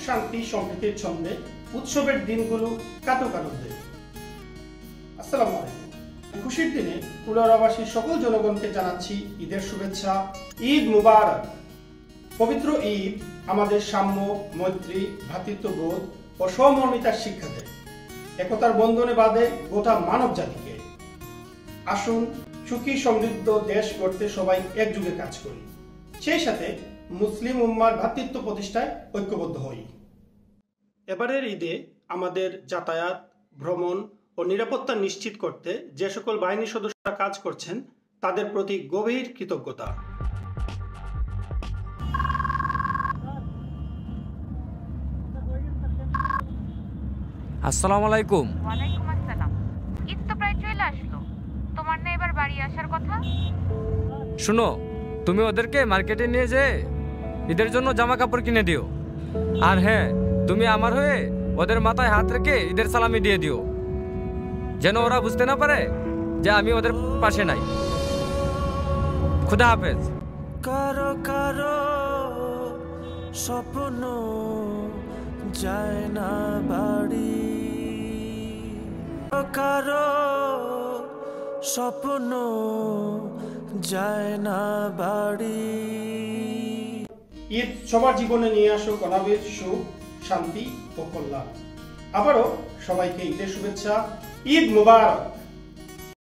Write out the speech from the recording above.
শান্তি সম্প্রীতির ছন্দে উৎসবের দিনগুলো কাটুক আনন্দে। আসসালামু আলাইকুম। খুশির দিনে কুলাউড়াবাসীর সকল জনগণকে জানাচ্ছি ঈদের শুভেচ্ছা। ঈদ মুবারক। পবিত্র ঈদ আমাদের সাম্য, মৈত্রী, ভ্রাতৃত্ববোধ ও সহমর্মিতার শিক্ষা দেয়, একতার বন্ধনে বাঁধে গোটা মানব জাতিকে। আসুন সুখী সমৃদ্ধ দেশ গড়তে সবাই একযোগে কাজ করি, সেই সাথে মুসলিম উম্মার ভ্রাতৃত্ব প্রতিষ্ঠায় ঐক্যবদ্ধ হই। এবারের ঈদে আমাদের যাতায়াত, ভ্রমণ ও নিরাপত্তা নিশ্চিত করতে যে সকল বাহিনী সদস্যরা কাজ করছেন তাদের প্রতি গভীর কৃতজ্ঞতা। আসসালামু আলাইকুম। ওয়ালাইকুম আসসালাম। ঈদ তো প্রায় চলে আসলো, তোমার না এবার বাড়ি আসার কথা? শুনো, তুমি ওদেরকে মার্কেটে নিয়ে যেয়ে ঈদের জন্য জামা কাপড় কিনে দিও। আর হ্যাঁ, তুমি আমার হয়ে ওদের মাথায় হাত রেখে ঈদের সালামি দিয়ে দিও, যেন ওরা বুঝতে না পারে যে আমি ওদের পাশে নাই। খুদা হাফেজ। কারো কারো স্বপ্ন যায় না বাড়ি, কারো স্বপ্ন যায় না বাড়ি। ঈদ সবার জীবনে নিয়ে আসুক অনাবিল সুখ, শান্তি ও কল্যাণ। আবারও সবাইকে ঈদের শুভেচ্ছা। ঈদ মুবারক।